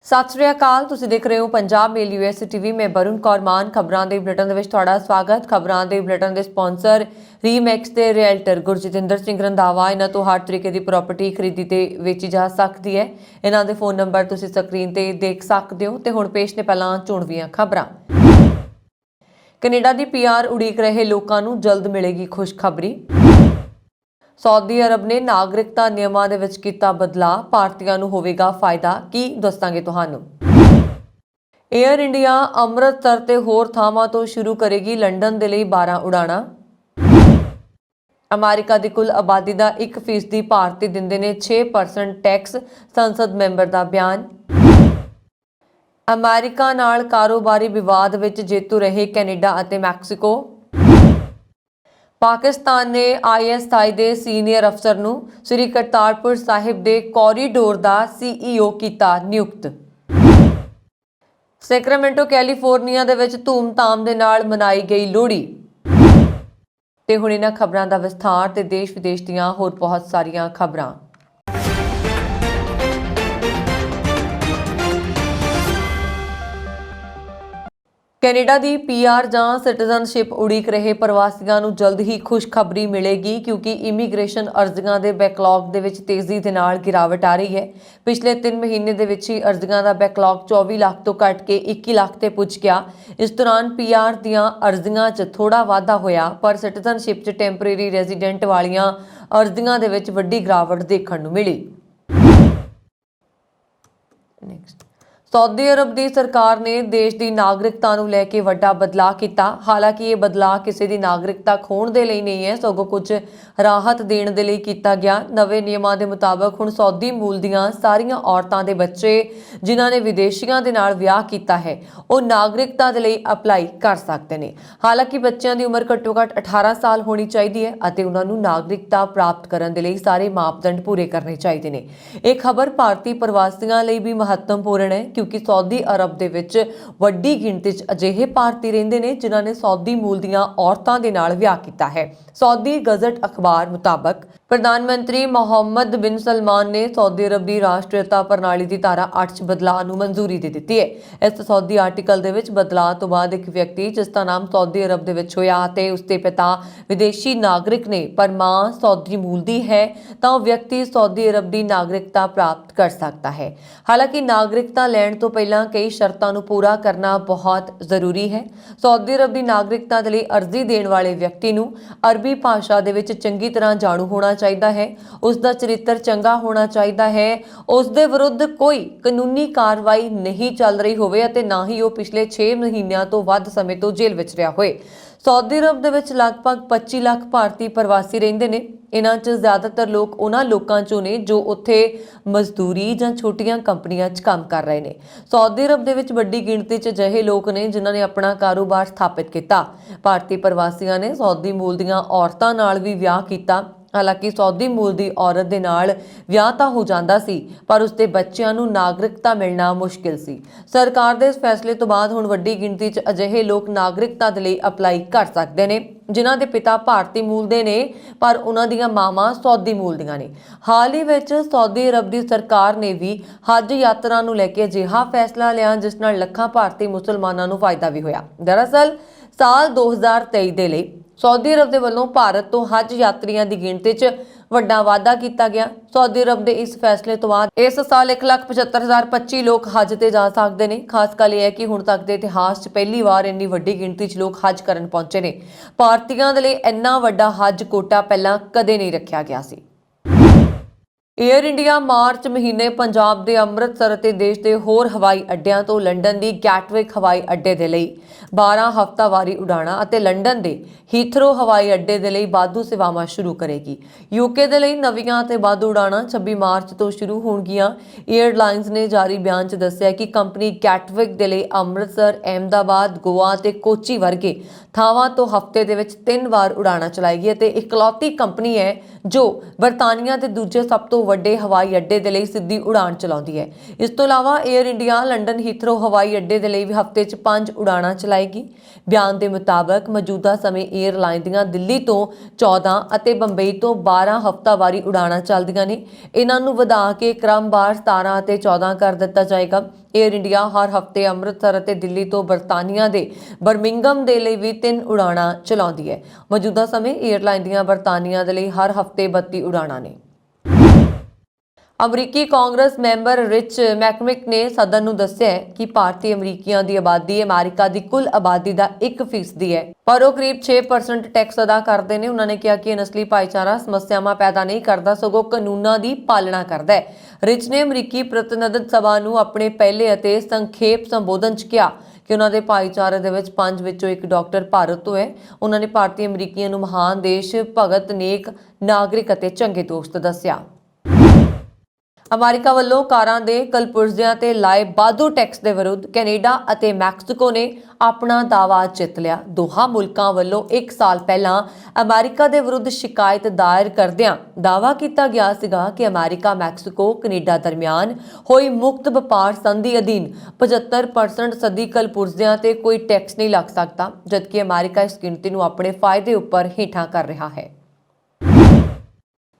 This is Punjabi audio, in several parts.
ਸਤਿ ਸ਼੍ਰੀ ਅਕਾਲ। ਤੁਸੀਂ ਦੇਖ ਰਹੇ ਹੋ ਪੰਜਾਬ ਮੇਲ ਯੂਐਸ ਟੀਵੀ। ਮੈਂ ਵरुण ਕੌਰ ਮਾਨ। ਖਬਰਾਂ ਦੇ ਬੁਲੇਟਿਨ ਦੇ ਵਿੱਚ ਤੁਹਾਡਾ ਸਵਾਗਤ। ਖਬਰਾਂ ਦੇ ਬੁਲੇਟਿਨ ਦੇ ਸਪਾਂਸਰ ਰੀਮੈਕਸ ਦੇ ਰੀਅਲਟਰ ਗੁਰਜਿੰਦਰ ਸਿੰਘ ਰੰਧਾਵਾ। ਇਹਨਾਂ ਤੋਂ ਹਰ ਤਰੀਕੇ ਦੀ ਪ੍ਰਾਪਰਟੀ ਖਰੀਦੀ ਤੇ ਵੇਚੀ ਜਾ ਸਕਦੀ ਹੈ। ਇਹਨਾਂ ਦੇ ਫੋਨ ਨੰਬਰ ਤੁਸੀਂ ਸਕਰੀਨ ਤੇ ਦੇਖ ਸਕਦੇ ਹੋ। ਤੇ ਹੁਣ ਪੇਸ਼ ਨੇ ਪਹਿਲਾਂ ਚੋਣਵੀਆਂ ਖਬਰਾਂ। ਕੈਨੇਡਾ ਦੀ ਪੀਆਰ ਉਡੀਕ ਰਹੇ ਲੋਕਾਂ ਨੂੰ ਜਲਦ ਮਿਲੇਗੀ ਖੁਸ਼ਖਬਰੀ। सऊदी अरब ने नागरिकता नियमां दे विच कीता बदलाव, भारतीयां नूं होवेगा फायदा, की दसांगे तुहानूं। एयर इंडिया अमृतसर ते होर थावां तो शुरू करेगी लंडन दे लई 12 उड़ाणां। अमेरिका दी कुल आबादी दा 1% भारती दिंदे ने 6% टैक्स, संसद मैंबर दा बयान। अमेरिका नाल कारोबारी विवाद विच जेतू रहे कैनेडा अते मैक्सीको। पाकिस्तान ने ISI के सीनियर अफसर नूं श्री करतारपुर साहिब के कॉरीडोर का CEO किया नियुक्त। सैक्रामेंटो कैलीफोर्निया दे विच धूमधाम दे नाल मनाई गई लोहड़ी। ते हुण इन्हां खबरां दा विस्तार ते देश विदेश दीआं होर बहुत सारियां खबरां। कैनेडा की PR ਜਾਂ ਸਿਟੀਜ਼ਨशिप उड़ीक रहे प्रवासियों ਨੂੰ जल्द ही खुशखबरी मिलेगी, क्योंकि इमीग्रेशन अर्जियां के बैकलॉग ਦੇ ਵਿੱਚ तेजी ਦੇ ਨਾਲ गिरावट आ रही है। पिछले 3 महीने ਦੇ ਵਿੱਚ ਹੀ अर्जियां ਦਾ बैकलॉग 24 ਲੱਖ ਤੋਂ ਘਟ ਕੇ 21 ਲੱਖ ਤੇ ਪੁੱਜ ਗਿਆ। इस दौरान PR ਦੀਆਂ अर्जियां 'ਚ ਥੋੜਾ ਵਾਧਾ ਹੋਇਆ, पर सिटीजनशिप 'ਚ ਟੈਂਪਰੇਰੀ ਰੈਜ਼ੀਡੈਂਟ ਵਾਲੀਆਂ अर्जियां ਦੇ ਵਿੱਚ ਵੱਡੀ ਗਿਰਾਵਟ ਦੇਖਣ ਨੂੰ ਮਿਲੀ। सऊदी अरब की सरकार ने देश की नागरिकता नूं लैके वड्डा बदलाव किया। हालांकि ये बदलाव किसी की नागरिकता खोण दे लई नहीं है, सगों कुछ राहत देण दे लई कीता गया। नवे नियमां दे मुताबक हुण सऊदी मूल दीआं सारीआं औरतां दे बच्चे जिन्हां ने विदेशियां दे नाल विआह कीता है, वो नागरिकता दे लई अप्लाई कर सकते हैं। हालांकि बच्चों की उम्र घट्टो घट 18 साल होनी चाहिए है अते उन्हां नूं नागरिकता प्राप्त करन दे लई सारे मापदंड पूरे करने चाहिए ने। यह खबर भारतीय प्रवासियों लई भी महत्वपूर्ण है, क्योंकि सऊदी अरब दे विच वड्डी गिणती च अजिहे भारती रहिंदे ने जिन्हां ने सऊदी मूल दीआं औरतां दे नाल विआह कीता है। सऊदी गजट अखबार मुताबक प्रधानमंत्री मोहम्मद बिन सलमान ने सऊदी अरब की राष्ट्रीयता प्रणाली की धारा 8 च बदलाव नूं मंजूरी दे दित्ती है। इस सऊदी आर्टिकल दे विच बदलाव तो बाद एक व्यक्ति जिसका नाम सऊदी अरब दे विच होया ते उसके पिता विदेशी नागरिक ने पर मां सऊदी मूल दी है, तां व्यक्ति सऊदी अरब की नागरिकता प्राप्त कर सकता है। हालांकि नागरिकता लैण तो पहला कई शर्तां नूं पूरा करना बहुत जरूरी है। सऊदी अरब की नागरिकता दे लई अर्जी देण वाले व्यक्ति नूं अरबी भाषा दे विच चंगी तरह जाणू होना चाहिए है, उसका चरित्र चंगा होना चाहिए है, उसके विरुद्ध कोई कानूनी कार्रवाई नहीं चल रही होवे अते ना ही वो पिछले 6 महीनों तो वध समय तो जेल विच रहा होए। सऊदी अरब दे विच लगभग 25 लाख भारतीय प्रवासी रहिंदे ने। इन्हां च ज़्यादातर लोग उन्हां लोकां चों ने जो उत्थे मजदूरी जां छोटियां कंपनियां च काम कर रहे हैं। सऊदी अरब दे विच वड्डी गिणती च अजिहे लोग ने जिन्हां ने अपना कारोबार स्थापित किया। भारतीय प्रवासियों ने सऊदी मूल दीआं औरतां नाल भी विआह कीता। हालांकि सऊदी मूल की औरत दे नाल विआह तां हो जांदा सी, पर उसके बच्चों नूं नागरिकता मिलना मुश्किल सी। सरकार दे इस फैसले तो बाद हुण वड्डी गिणती च अजिहे लोग नागरिकता दे लई अप्लाई कर सकते हैं जिन्हां दे पिता भारतीय मूल दे ने, पर उन्हां दीआं मावां सऊदी मूल दीआं ने। हाल ही विच सऊदी अरब की सरकार ने भी हज यात्रा नूं लैके अजिहा फैसला लिया जिस नाल लखां भारतीय मुसलमानां नूं फायदा भी होया। दरअसल साल 2023 दे लई सऊदी अरब के वलों भारत तो हज यात्रियों की गिणती च वड्डा वाधा किया गया। सऊदी अरब के इस फैसले तो बाद इस साल 1,75,025 लोग हज ते जा सकते हैं। खास गल यह है कि हुण तक के इतिहास च पहली बार इन्नी वड्डी गिणती च लोग हज करन पहुंचे ने। भारतीयों के लिए इन्ना वड्डा हज कोटा पहलां कदे नहीं रखा गया सी। एयर इंडिया मार्च महीने पंजाब के अमृतसर ते देश के होर हवाई अड्डियां तो लंडन की गैटविक हवाई अड्डे के लिए 12 हफ्तावारी उड़ाणां अते लंडन के हीथरो हवाई अड्डे के लिए वाधू सेवावां शुरू करेगी। यूके के लिए नवीआं ते वाधू उड़ाणां 26 मार्च तो शुरू होणगीआं। एयरलाइंस ने जारी बयान च दस्सिआ कि कंपनी गैटविक के लिए अमृतसर, अहमदाबाद, गोवा ते कोची वर्गे थावां तो हफ्ते दे विच 3 वार उड़ाणां चलाएगी अते इकलौती कंपनी है जो बरतानिया के दूजे सब तो ਤੋਂ ਵੱਡੇ ਹਵਾਈ ਅੱਡੇ ਦੇ ਲਈ ਸਿੱਧੀ ਉਡਾਣ ਚਲਾਉਂਦੀ ਹੈ। ਇਸ ਤੋਂ ਇਲਾਵਾ 에ਅਰ ਇੰਡੀਆ ਲੰਡਨ ਹੀਥਰੋ ਹਵਾਈ ਅੱਡੇ ਦੇ ਲਈ ਵੀ ਹਫ਼ਤੇ 'ਚ 5 ਉਡਾਣਾਂ ਚਲਾਏਗੀ। ਬਿਆਨ ਦੇ ਮੁਤਾਬਕ ਮੌਜੂਦਾ ਸਮੇਂ 에ਅਰਲਾਈਨ ਦੀਆਂ ਦਿੱਲੀ ਤੋਂ 14 ਅਤੇ ਬੰਬਈ ਤੋਂ 12 ਹਫ਼ਤਾਵਾਰੀ ਉਡਾਣਾਂ ਚੱਲਦੀਆਂ ਨੇ। ਇਹਨਾਂ ਨੂੰ ਵਧਾ ਕੇ ਕ੍ਰਮਵਾਰ 17 ਅਤੇ 14 ਕਰ ਦਿੱਤਾ ਜਾਏਗਾ। 에ਅਰ ਇੰਡੀਆ ਹਰ ਹਫ਼ਤੇ ਅੰਮ੍ਰਿਤਸਰ ਅਤੇ ਦਿੱਲੀ ਤੋਂ ਬਰਤਾਨੀਆ ਦੇ ਬਰਮਿੰਗਮ ਦੇ ਲਈ ਵੀ 3 ਉਡਾਣਾਂ ਚਲਾਉਂਦੀ ਹੈ। ਮੌਜੂਦਾ ਸਮੇਂ 에ਅਰਲਾਈਨ ਦੀਆਂ ਬਰਤਾਨੀਆ ਦੇ ਲਈ ਹਰ ਹਫ਼ਤੇ 32 ਉਡਾਣਾਂ ਨੇ। ਅਮਰੀਕੀ ਕਾਂਗਰਸ ਮੈਂਬਰ ਰਿਚ ਮੈਕਮਿਕ ਨੇ ਸਦਨ ਨੂੰ ਦੱਸਿਆ ਕਿ ਭਾਰਤੀ ਅਮਰੀਕੀਆਂ ਦੀ ਆਬਾਦੀ ਅਮਰੀਕਾ ਦੀ ਕੁੱਲ ਆਬਾਦੀ ਦਾ 1% ਹੈ, ਪਰ ਉਹ ਕਰੀਬ 6% ਟੈਕਸ ਅਦਾ ਕਰਦੇ ਨੇ। ਉਹਨਾਂ ਨੇ ਕਿਹਾ ਕਿ ਇਹ ਨਸਲੀ ਭਾਈਚਾਰਾ ਸਮੱਸਿਆਵਾਂ ਪੈਦਾ ਨਹੀਂ ਕਰਦਾ, ਸਗੋਂ ਕਾਨੂੰਨਾਂ ਦੀ ਪਾਲਣਾ ਕਰਦਾ ਹੈ। ਰਿਚ ਨੇ ਅਮਰੀਕੀ ਪ੍ਰਤੀਨਿਧ ਸਭਾ ਨੂੰ ਆਪਣੇ ਪਹਿਲੇ ਅਤੇ ਸੰਖੇਪ ਸੰਬੋਧਨ 'ਚ ਕਿਹਾ ਕਿ ਉਹਨਾਂ ਦੇ ਭਾਈਚਾਰੇ ਦੇ ਵਿੱਚ 5 ਵਿੱਚੋਂ 1 ਡਾਕਟਰ ਭਾਰਤ ਤੋਂ ਹੈ। ਉਹਨਾਂ ਨੇ ਭਾਰਤੀ ਅਮਰੀਕੀਆਂ ਨੂੰ ਮਹਾਨ ਦੇਸ਼ ਭਗਤ, ਨੇਕ ਨਾਗਰਿਕ ਅਤੇ ਚੰਗੇ ਦੋਸਤ ਦੱਸਿਆ। ਅਮਰੀਕਾ ਵੱਲੋਂ ਕਾਰਾਂ ਦੇ ਕਲਪੁਰਜ਼ਿਆਂ ਤੇ ਲਾਏ ਵਾਧੂ ਟੈਕਸ ਦੇ ਵਿਰੁੱਧ ਕੈਨੇਡਾ ਅਤੇ ਮੈਕਸੀਕੋ ਨੇ ਆਪਣਾ ਦਾਅਵਾ ਜਿੱਤ ਲਿਆ। ਦੋਹਾਂ ਮੁਲਕਾਂ ਵੱਲੋਂ 1 ਸਾਲ ਪਹਿਲਾਂ ਅਮਰੀਕਾ ਦੇ ਵਿਰੁੱਧ ਸ਼ਿਕਾਇਤ ਦਾਇਰ ਕਰਦਿਆਂ ਦਾਅਵਾ ਕੀਤਾ ਗਿਆ ਸੀਗਾ ਕਿ ਅਮਰੀਕਾ ਮੈਕਸੀਕੋ ਕੈਨੇਡਾ ਦਰਮਿਆਨ ਹੋਈ ਮੁਕਤ ਵਪਾਰ ਸੰਧੀ ਅਧੀਨ 75% ਸੱਦੀ ਕਲਪੁਰਜ਼ਿਆਂ ਤੇ ਕੋਈ ਟੈਕਸ ਨਹੀਂ ਲੱਗ ਸਕਦਾ, ਜਦਕਿ ਅਮਰੀਕਾ ਇਸ ਗਿਣਤੀ ਨੂੰ ਆਪਣੇ ਫਾਇਦੇ ਉੱਪਰ ਹੇਠਾਂ ਕਰ ਰਿਹਾ ਹੈ।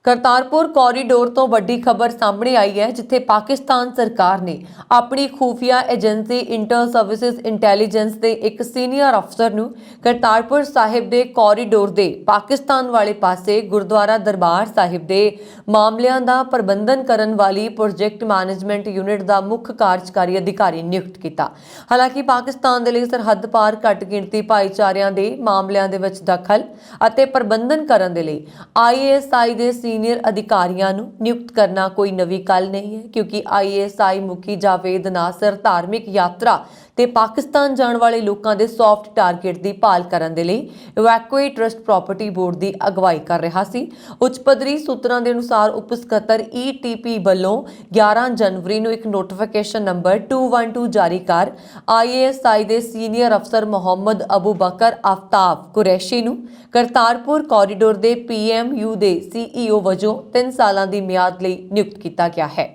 ਕਰਤਾਰਪੁਰ ਕੋਰੀਡੋਰ ਤੋਂ ਵੱਡੀ ਖਬਰ ਸਾਹਮਣੇ ਆਈ ਹੈ, ਜਿੱਥੇ ਪਾਕਿਸਤਾਨ ਸਰਕਾਰ ਨੇ ਆਪਣੀ ਖੂਫੀਆ ਏਜੰਸੀ ਇੰਟਰ ਸਰਵਿਸਿਜ਼ ਇੰਟੈਲੀਜੈਂਸ ਦੇ ਇੱਕ ਸੀਨੀਅਰ ਅਫਸਰ ਨੂੰ ਕਰਤਾਰਪੁਰ ਸਾਹਿਬ ਦੇ ਕੋਰੀਡੋਰ ਦੇ ਪਾਕਿਸਤਾਨ ਵਾਲੇ ਪਾਸੇ ਗੁਰਦੁਆਰਾ ਦਰਬਾਰ ਸਾਹਿਬ ਦੇ ਮਾਮਲਿਆਂ ਦਾ ਪ੍ਰਬੰਧਨ ਕਰਨ ਵਾਲੀ ਪ੍ਰੋਜੈਕਟ ਮੈਨੇਜਮੈਂਟ ਯੂਨਿਟ ਦਾ ਮੁੱਖ ਕਾਰਜਕਾਰੀ ਅਧਿਕਾਰੀ ਨਿਯੁਕਤ ਕੀਤਾ। ਹਾਲਾਂਕਿ ਪਾਕਿਸਤਾਨ ਦੇ ਲਈ ਸਰਹੱਦ ਪਾਰ ਘੱਟ ਗਿਣਤੀ ਭਾਈਚਾਰਿਆਂ ਦੇ ਮਾਮਲਿਆਂ ਦੇ ਵਿੱਚ ਦਖਲ ਅਤੇ ਪ੍ਰਬੰਧਨ ਕਰਨ ਦੇ ਲਈ IASI ਦੇ ਸੀਨੀਅਰ ਅਧਿਕਾਰੀਆਂ ਨੂੰ ਨਿਯੁਕਤ ਕਰਨਾ ਕੋਈ ਨਵੀਂ ਗੱਲ ਨਹੀਂ ਹੈ, ਕਿਉਂਕਿ IASI ਮੁਖੀ ਜਾਵੇਦ ਨਾਸਰ ਧਾਰਮਿਕ ਯਾਤਰਾ ਤੇ ਪਾਕਿਸਤਾਨ ਜਾਣ ਵਾਲੇ ਲੋਕਾਂ ਦੇ ਸੌਫਟ ਟਾਰਗੇਟ ਦੀ ਭਾਲ ਕਰਨ ਦੇ ਲਈ ਇਵੈਕੂਏਟ ਟਰਸਟ ਪ੍ਰਾਪਰਟੀ ਬੋਰਡ ਦੀ ਅਗਵਾਈ ਕਰ ਰਿਹਾ ਸੀ। ਉੱਚ ਪੱਧਰੀ ਸੂਤਰਾਂ ਦੇ ਅਨੁਸਾਰ ਉਪ ਸਕੱਤਰ ETP ਵੱਲੋਂ 11 ਜਨਵਰੀ ਨੂੰ ਇੱਕ ਨੋਟੀਫਿਕੇਸ਼ਨ ਨੰਬਰ 212 ਜਾਰੀ ਕਰ IASI ਦੇ ਸੀਨੀਅਰ ਅਫਸਰ ਮੁਹੰਮਦ ਅਬੂ ਬਕਰ ਆਫਤਾਬ ਕੁਰੈਸ਼ੀ ਨੂੰ ਕਰਤਾਰਪੁਰ ਕੋਰੀਡੋਰ ਦੇ PMU ਦੇ CEO ਵਜੋਂ 3 ਸਾਲਾਂ ਦੀ ਮਿਆਦ ਲਈ ਨਿਯੁਕਤ ਕੀਤਾ ਗਿਆ ਹੈ।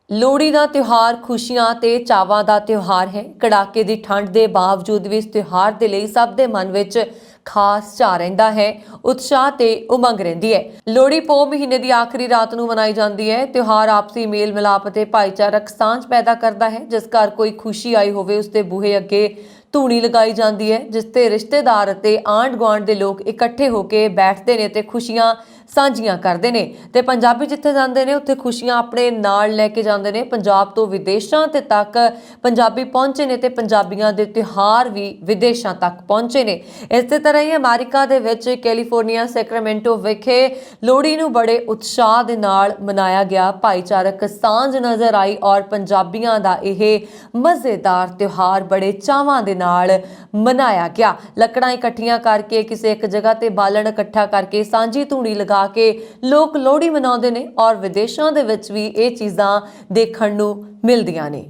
ਲੋਹੜੀ ਦਾ ਤਿਉਹਾਰ ਖੁਸ਼ੀਆਂ ਤੇ ਚਾਵਾਂ ਦਾ ਤਿਉਹਾਰ ਹੈ। ਕੜਾਕੇ ਦੀ ਠੰਡ ਦੇ ਬਾਵਜੂਦ ਵੀ ਇਸ ਤਿਉਹਾਰ ਦੇ ਲਈ ਸਭ ਦੇ ਮਨ ਵਿੱਚ ਖਾਸ ਚਾਅ ਰਹਿੰਦਾ ਹੈ, ਉਤਸ਼ਾਹ ਤੇ ਉਮੰਗ ਰਹਿੰਦੀ ਹੈ। ਲੋਹੜੀ ਪੋਹ ਮਹੀਨੇ ਦੀ ਆਖਰੀ ਰਾਤ ਨੂੰ ਮਨਾਈ ਜਾਂਦੀ ਹੈ। ਤਿਉਹਾਰ ਆਪਸੀ ਮੇਲ ਮਿਲਾਪ ਅਤੇ ਭਾਈਚਾਰਕ ਸਾਂਝ ਪੈਦਾ ਕਰਦਾ ਹੈ। ਜਿਸ ਘਰ ਕੋਈ ਖੁਸ਼ੀ ਆਈ ਹੋਵੇ ਉਸ ਦੇ ਬੂਹੇ ਅੱਗੇ ਧੂਣੀ ਲਗਾਈ ਜਾਂਦੀ ਹੈ, ਜਿਸ ਤੇ ਰਿਸ਼ਤੇਦਾਰ ਅਤੇ ਆਂਢ ਗੁਆਂਢ ਦੇ ਲੋਕ ਇਕੱਠੇ ਹੋ ਕੇ ਬੈਠਦੇ ਨੇ ਤੇ ਖੁਸ਼ੀਆਂ ਸਾਂਝੀਆਂ ਕਰਦੇ ਨੇ। ਤੇ ਪੰਜਾਬੀ ਜਿੱਥੇ ਜਾਂਦੇ ਨੇ ਉੱਥੇ ਖੁਸ਼ੀਆਂ ਆਪਣੇ ਨਾਲ ਲੈ ਕੇ ਜਾਂਦੇ ਨੇ। ਪੰਜਾਬ ਤੋਂ ਵਿਦੇਸ਼ਾਂ ਤੇ ਤੱਕ ਪੰਜਾਬੀ ਪਹੁੰਚੇ ਨੇ ਤੇ ਪੰਜਾਬੀਆਂ ਦੇ ਤਿਉਹਾਰ ਵੀ ਵਿਦੇਸ਼ਾਂ ਤੱਕ ਪਹੁੰਚੇ ਨੇ। ਇਸੇ ਤਰ੍ਹਾਂ ਹੀ ਅਮਰੀਕਾ ਦੇ ਵਿੱਚ ਕੈਲੀਫੋਰਨੀਆ ਸੈਕਰਾਮੈਂਟੋ ਵਿਖੇ ਲੋਹੜੀ ਨੂੰ ਬੜੇ ਉਤਸ਼ਾਹ ਦੇ ਨਾਲ ਮਨਾਇਆ ਗਿਆ। ਭਾਈਚਾਰਕ ਸਾਂਝ ਨਜ਼ਰ ਆਈ ਔਰ ਪੰਜਾਬੀਆਂ ਦਾ ਇਹ ਮਜ਼ੇਦਾਰ ਤਿਉਹਾਰ ਬੜੇ ਚਾਵਾਂ ਦੇ ਨਾਲ ਮਨਾਇਆ ਗਿਆ। ਲੱਕੜਾਂ ਇਕੱਠੀਆਂ ਕਰਕੇ ਕਿਸੇ ਇੱਕ ਜਗ੍ਹਾ ਤੇ ਬਾਲਣ ਇਕੱਠਾ ਕਰਕੇ ਸਾਂਝੀ ਧੂਣੀ ਲਗਾ ਕੇ ਲੋਕ ਲੋਹੜੀ ਮਨਾਉਂਦੇ ਨੇ ਔਰ ਵਿਦੇਸ਼ਾਂ ਦੇ ਵਿੱਚ ਵੀ ਇਹ ਚੀਜ਼ਾਂ ਦੇਖਣ ਨੂੰ ਮਿਲਦੀਆਂ ਨੇ।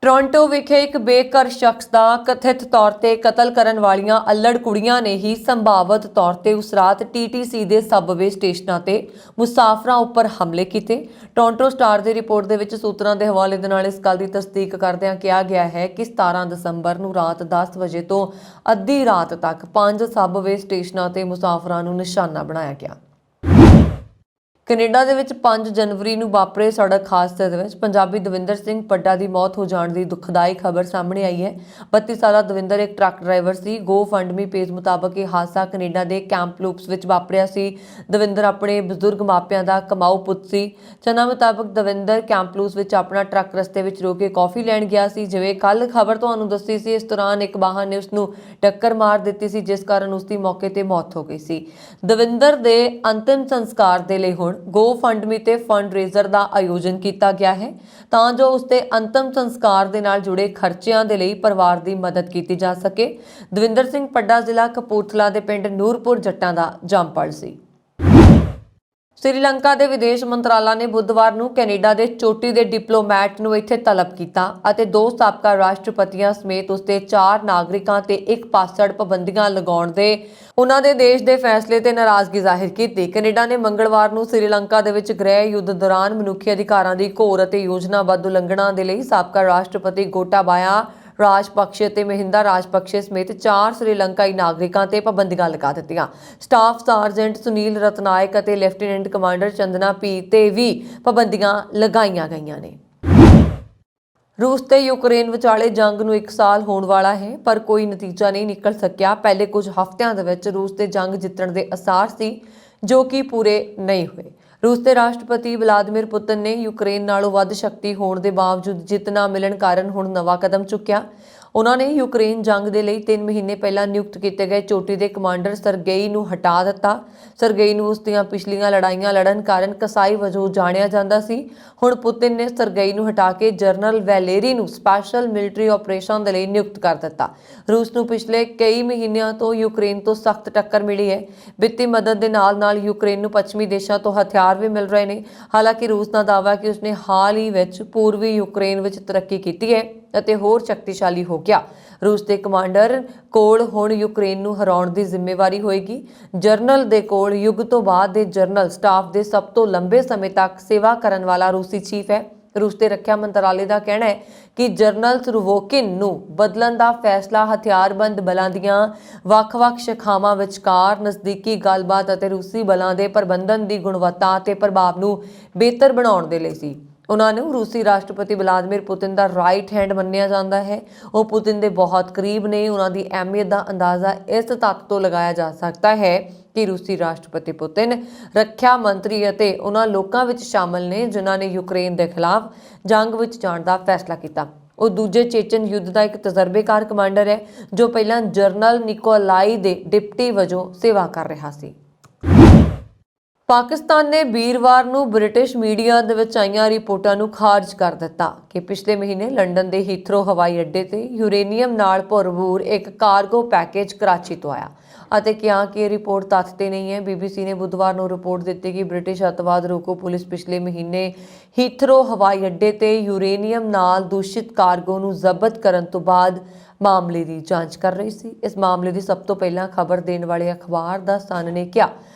ਟੋਰਾਂਟੋ ਵਿਖੇ ਇੱਕ ਬੇਘਰ ਸ਼ਖਸ ਦਾ ਕਥਿਤ ਤੌਰ ਤੇ ਕਤਲ ਕਰਨ ਵਾਲੀਆਂ ਅਲੜ ਕੁੜੀਆਂ ਨੇ ਹੀ ਸੰਭਾਵਤ ਤੌਰ ਤੇ ਉਸ ਰਾਤ TTC ਦੇ ਸਬਵੇ ਸਟੇਸ਼ਨਾਂ ਤੇ ਮੁਸਾਫਰਾਂ ਉੱਪਰ ਹਮਲੇ ਕੀਤੇ। ਟੋਰਾਂਟੋ ਸਟਾਰ ਦੀ ਰਿਪੋਰਟ ਦੇ ਵਿੱਚ ਸੂਤਰਾਂ ਦੇ ਹਵਾਲੇ ਦੇ ਨਾਲ ਇਸ ਗੱਲ ਦੀ ਤਸਦੀਕ ਕਰਦਿਆਂ ਕਿਹਾ ਗਿਆ ਹੈ ਕਿ 17 ਦਸੰਬਰ ਨੂੰ ਰਾਤ 10 ਵਜੇ ਤੋਂ ਅੱਧੀ ਰਾਤ ਤੱਕ 5 ਸਬਵੇ ਸਟੇਸ਼ਨਾਂ ਤੇ ਮੁਸਾਫਰਾਂ ਨੂੰ ਨਿਸ਼ਾਨਾ ਬਣਾਇਆ ਗਿਆ। ਕੈਨੇਡਾ ਦੇ ਵਿੱਚ 5 ਜਨਵਰੀ ਨੂੰ ਵਾਪਰੇ ਸੜਕ ਹਾਦਸੇ ਦੇ ਵਿੱਚ ਪੰਜਾਬੀ ਦਵਿੰਦਰ ਸਿੰਘ ਪੱਡਾ ਦੀ ਮੌਤ ਹੋ ਜਾਣ ਦੀ ਦੁਖਦਾਈ ਖਬਰ ਸਾਹਮਣੇ ਆਈ ਹੈ। 32 ਸਾਲਾ ਦਵਿੰਦਰ ਇੱਕ ਟਰੱਕ ਡਰਾਈਵਰ ਸੀ। GoFundMe ਪੇਜ ਮੁਤਾਬਕ ਇਹ ਹਾਦਸਾ ਕੈਨੇਡਾ ਦੇ ਕੈਂਪਲੂਪਸ ਵਿੱਚ ਵਾਪਰਿਆ ਸੀ। ਦਵਿੰਦਰ ਆਪਣੇ ਬਜ਼ੁਰਗ ਮਾਪਿਆਂ ਦਾ ਕਮਾਊ ਪੁੱਤ ਸੀ। ਚਨਾ ਮੁਤਾਬਕ ਦਵਿੰਦਰ ਕੈਂਪਲੂਪਸ ਵਿੱਚ ਆਪਣਾ ਟਰੱਕ ਰਸਤੇ ਵਿੱਚ ਰੋਕ ਕੇ ਕੌਫੀ ਲੈਣ ਗਿਆ ਸੀ। ਜਿਵੇਂ ਕੱਲ ਖਬਰ ਤੁਹਾਨੂੰ ਦੱਸੀ ਸੀ, ਇਸ ਦੌਰਾਨ ਇੱਕ ਵਾਹਨ ਨੇ ਉਸ ਨੂੰ ਟੱਕਰ ਮਾਰ ਦਿੱਤੀ ਸੀ, ਜਿਸ ਕਾਰਨ ਉਸ ਦੀ ਮੌਕੇ ਤੇ ਮੌਤ ਹੋ ਗਈ ਸੀ। ਦਵਿੰਦਰ ਦੇ ਅੰਤਿਮ ਸੰਸਕਾਰ ਦੇ ਲਈ ਹੁਣ GoFundMe ਤੇ ਫੰਡ ਰੇਜ਼ਰ ਦਾ ਆਯੋਜਨ ਕੀਤਾ ਗਿਆ ਹੈ ਤਾਂ ਜੋ ਉਸ ਦੇ ਅੰਤਮ ਸੰਸਕਾਰ ਦੇ ਨਾਲ ਜੁੜੇ ਖਰਚਿਆਂ ਦੇ ਲਈ ਪਰਿਵਾਰ ਦੀ ਮਦਦ ਕੀਤੀ ਜਾ ਸਕੇ। ਦਵਿੰਦਰ ਸਿੰਘ ਪੱਡਾ ਜ਼ਿਲ੍ਹਾ ਕਪੂਰਥਲਾ ਦੇ ਪਿੰਡ ਨੂਰਪੁਰ ਜੱਟਾਂ ਦਾ ਜੰਮਪਲ ਸੀ। ਸ੍ਰੀਲੰਕਾ ਦੇ ਵਿਦੇਸ਼ ਮੰਤਰਾਲਾ ਨੇ ਬੁੱਧਵਾਰ ਨੂੰ ਕੈਨੇਡਾ ਦੇ ਚੋਟੀ ਦੇ ਡਿਪਲੋਮੈਟ ਨੂੰ ਇੱਥੇ ਤਲਬ ਕੀਤਾ ਅਤੇ 2 ਸਾਬਕਾ ਰਾਸ਼ਟਰਪਤੀਆਂ ਸਮੇਤ ਉਸਦੇ 4 ਨਾਗਰਿਕਾਂ ਤੇ ਇੱਕ ਪਾਸੜ ਪਾਬੰਦੀਆਂ ਲਗਾਉਣ ਦੇ ਉਹਨਾਂ ਦੇ ਦੇਸ਼ ਦੇ ਫੈਸਲੇ ਤੇ ਨਾਰਾਜ਼ਗੀ ਜ਼ਾਹਿਰ ਕੀਤੀ। ਕੈਨੇਡਾ ਨੇ ਮੰਗਲਵਾਰ ਨੂੰ ਸ੍ਰੀਲੰਕਾ ਦੇ ਵਿੱਚ ਗ੍ਰਹਿ ਯੁੱਧ ਦੌਰਾਨ ਮਨੁੱਖੀ ਅਧਿਕਾਰਾਂ ਦੀ ਘੋਰ ਅਤੇ ਯੋਜਨਾਬੱਧ ਉਲੰਘਣਾ ਦੇ ਲਈ ਸਾਬਕਾ ਰਾਸ਼ਟਰਪਤੀ ਗੋਟਾਬਾਇਆ ਰਾਜਪਕਸ਼ੇ ਤੇ ਮਹਿੰਦਾ ਰਾਜਪਕਸ਼ੇ ਸਮੇਤ 4 ਸ੍ਰੀਲੰਕਾਈ ਨਾਗਰਿਕਾਂ ਤੇ ਪਾਬੰਦੀਆਂ ਲਗਾ ਦਿੱਤੀਆਂ। ਸਟਾਫ ਸਾਰਜੈਂਟ ਸੁਨੀਲ ਰਤਨਾਇਕ ਅਤੇ ਲੈਫਟੀਨੈਂਟ ਕਮਾਂਡਰ ਚੰਦਨਾ ਪੀ ਤੇ ਵੀ ਪਾਬੰਦੀਆਂ ਲਗਾਈਆਂ ਗਈਆਂ ਨੇ। रूस ਤੇ ਯੂਕਰੇਨ ਵਿਚਾਲੇ ਜੰਗ ਨੂੰ 1 ਸਾਲ ਹੋਣ ਵਾਲਾ ਹੈ ਪਰ ਕੋਈ ਨਤੀਜਾ ਨਹੀਂ ਨਿਕਲ ਸਕਿਆ। ਪਹਿਲੇ ਕੁਝ ਹਫ਼ਤਿਆਂ ਦੇ ਵਿੱਚ ਰੂਸ ਤੇ ਜੰਗ ਜਿੱਤਣ ਦੇ ਆਸਾਰ ਸੀ ਜੋ ਕਿ ਪੂਰੇ ਨਹੀਂ ਹੋਏ। रूस ਦੇ ਰਾਸ਼ਟਰਪਤੀ ਵਲਾਦੀਮੀਰ ਪੁਤਿਨ ਨੇ ਯੂਕਰੇਨ ਨਾਲੋਂ ਵੱਧ ਸ਼ਕਤੀ ਹੋਣ ਦੇ ਬਾਵਜੂਦ ਜਿੱਤ ਨਾ ਮਿਲਣ ਕਾਰਨ ਹੁਣ ਨਵਾਂ ਕਦਮ ਚੁੱਕਿਆ। ਉਹਨਾਂ ਨੇ ਯੂਕਰੇਨ ਜੰਗ ਦੇ ਲਈ 3 ਮਹੀਨੇ ਪਹਿਲਾਂ ਨਿਯੁਕਤ ਕੀਤੇ ਗਏ ਚੋਟੀ ਦੇ ਕਮਾਂਡਰ ਸਰਗੇਈ ਨੂੰ ਹਟਾ ਦਿੱਤਾ। ਸਰਗੇਈ ਨੂੰ ਉਸ ਦੀਆਂ ਪਿਛਲੀਆਂ ਲੜਾਈਆਂ ਲੜਨ ਕਾਰਨ ਕਸਾਈ ਵਜੋਂ ਜਾਣਿਆ ਜਾਂਦਾ ਸੀ। ਹੁਣ ਪੁਤਿਨ ਨੇ ਸਰਗੇਈ ਨੂੰ ਹਟਾ ਕੇ ਜਨਰਲ ਵੈਲੇਰੀ ਨੂੰ ਸਪੈਸ਼ਲ ਮਿਲਟਰੀ ਆਪਰੇਸ਼ਨ ਦੇ ਲਈ ਨਿਯੁਕਤ ਕਰ ਦਿੱਤਾ। ਰੂਸ ਨੂੰ ਪਿਛਲੇ ਕਈ ਮਹੀਨਿਆਂ ਤੋਂ ਯੂਕਰੇਨ ਤੋਂ ਸਖਤ ਟੱਕਰ ਮਿਲੀ ਹੈ। ਵਿੱਤੀ ਮਦਦ ਦੇ ਨਾਲ-ਨਾਲ ਯੂਕਰੇਨ ਨੂੰ ਪੱਛਮੀ ਦੇਸ਼ਾਂ ਤੋਂ ਹਥਿਆਰ ਵੀ ਮਿਲ ਰਹੇ ਨੇ। ਹਾਲਾਂਕਿ ਰੂਸ ਦਾ ਦਾਅਵਾ ਹੈ ਕਿ ਉਸਨੇ ਹਾਲ ਹੀ ਵਿੱਚ ਪੂਰਬੀ ਯੂਕਰੇਨ ਵਿੱਚ ਤਰੱਕੀ ਕੀਤੀ ਹੈ ਅਤੇ ਹੋਰ ਸ਼ਕਤੀਸ਼ਾਲੀ ਹੋ ਗਿਆ। ਰੂਸ ਦੇ ਕਮਾਂਡਰ ਕੋਲ ਹੁਣ ਯੂਕਰੇਨ ਨੂੰ ਹਰਾਉਣ ਦੀ ਜ਼ਿੰਮੇਵਾਰੀ ਹੋਏਗੀ। ਜਰਨਲ ਦੇ ਕੋਲ ਯੁੱਗ ਤੋਂ ਬਾਅਦ ਦੇ ਜਰਨਲ ਸਟਾਫ ਦੇ ਸਭ ਤੋਂ ਲੰਬੇ ਸਮੇਂ ਤੱਕ ਸੇਵਾ ਕਰਨ ਵਾਲਾ ਰੂਸੀ ਚੀਫ ਹੈ। ਰੂਸ ਦੇ ਰੱਖਿਆ ਮੰਤਰਾਲੇ ਦਾ ਕਹਿਣਾ ਹੈ ਕਿ ਜਰਨਲ ਸੁਰੋਵਿਕਿਨ ਨੂੰ ਬਦਲਣ ਦਾ ਫੈਸਲਾ ਹਥਿਆਰਬੰਦ ਬਲਾਂ ਦੀਆਂ ਵੱਖ-ਵੱਖ ਸ਼ਾਖਾਵਾਂ ਵਿਚਕਾਰ ਨਜ਼ਦੀਕੀ ਗੱਲਬਾਤ ਅਤੇ ਰੂਸੀ ਬਲਾਂ ਦੇ ਪ੍ਰਬੰਧਨ ਦੀ ਗੁਣਵੱਤਾ ਅਤੇ ਪ੍ਰਭਾਵ ਨੂੰ ਬਿਹਤਰ ਬਣਾਉਣ ਦੇ ਲਈ ਸੀ। ਉਹਨਾਂ ਨੂੰ ਰੂਸੀ ਰਾਸ਼ਟਰਪਤੀ ਵਲਾਦੀਮੀਰ ਪੁਤਿਨ ਦਾ ਰਾਈਟ ਹੈਂਡ ਮੰਨਿਆ ਜਾਂਦਾ ਹੈ। ਉਹ ਪੁਤਿਨ ਦੇ ਬਹੁਤ ਕਰੀਬ ਨੇ। ਉਹਨਾਂ ਦੀ ਅਹਿਮੀਅਤ ਦਾ ਅੰਦਾਜ਼ਾ ਇਸ ਤੱਥ ਤੋਂ ਲਗਾਇਆ ਜਾ ਸਕਦਾ ਹੈ ਕਿ ਰੂਸੀ ਰਾਸ਼ਟਰਪਤੀ ਪੁਤਿਨ ਰੱਖਿਆ ਮੰਤਰੀ ਅਤੇ ਉਹਨਾਂ ਲੋਕਾਂ ਵਿੱਚ ਸ਼ਾਮਲ ਨੇ ਜਿਨ੍ਹਾਂ ਨੇ ਯੂਕਰੇਨ ਦੇ ਖਿਲਾਫ ਜੰਗ ਵਿੱਚ ਜਾਣ ਦਾ ਫੈਸਲਾ ਕੀਤਾ। ਉਹ ਦੂਜੇ ਚੇਚਨ ਯੁੱਧ ਦਾ ਇੱਕ ਤਜਰਬੇਕਾਰ ਕਮਾਂਡਰ ਹੈ ਜੋ ਪਹਿਲਾਂ ਜਨਰਲ ਨਿਕੋਲਾਈ ਦੇ ਡਿਪਟੀ ਵਜੋਂ ਸੇਵਾ ਕਰ ਰਿਹਾ ਸੀ। ਪਾਕਿਸਤਾਨ ਨੇ ਵੀਰਵਾਰ ਨੂੰ ਬ੍ਰਿਟਿਸ਼ ਮੀਡੀਆ ਦੇ ਵਿੱਚ ਆਈਆਂ ਰਿਪੋਰਟਾਂ ਨੂੰ ਖਾਰਜ ਕਰ ਦਿੱਤਾ ਕਿ ਪਿਛਲੇ ਮਹੀਨੇ ਲੰਡਨ ਦੇ ਹੀਥਰੋ ਹਵਾਈ ਅੱਡੇ ਤੇ ਯੂਰੇਨੀਅਮ ਨਾਲ ਭਰਪੂਰ ਇੱਕ ਕਾਰਗੋ ਪੈਕੇਜ ਕਰਾਚੀ ਤੋਂ ਆਇਆ ਅਤੇ ਕਿਹਾ ਕਿ ਇਹ ਰਿਪੋਰਟ ਤੱਥ ਤੇ ਨਹੀਂ ਹੈ। BBC ਨੇ ਬੁੱਧਵਾਰ ਨੂੰ ਰਿਪੋਰਟ ਦਿੱਤੀ ਕਿ ਬ੍ਰਿਟਿਸ਼ ਅੱਤਵਾਦ ਰੋਕੋ ਪੁਲਿਸ ਪਿਛਲੇ ਮਹੀਨੇ ਹੀਥਰੋ ਹਵਾਈ ਅੱਡੇ ਤੇ ਯੂਰੇਨੀਅਮ ਨਾਲ ਦੂਸ਼ਿਤ ਕਾਰਗੋ ਨੂੰ ਜ਼ਬਤ ਕਰਨ ਤੋਂ ਬਾਅਦ ਮਾਮਲੇ ਦੀ ਜਾਂਚ ਕਰ ਰਹੀ ਸੀ। ਇਸ ਮਾਮਲੇ ਦੀ ਸਭ ਤੋਂ ਪਹਿਲਾਂ ਖਬਰ ਦੇਣ ਵਾਲੇ ਅਖਬਾਰ ਦਾ ਸਨ ਨੇ ਕਿਹਾ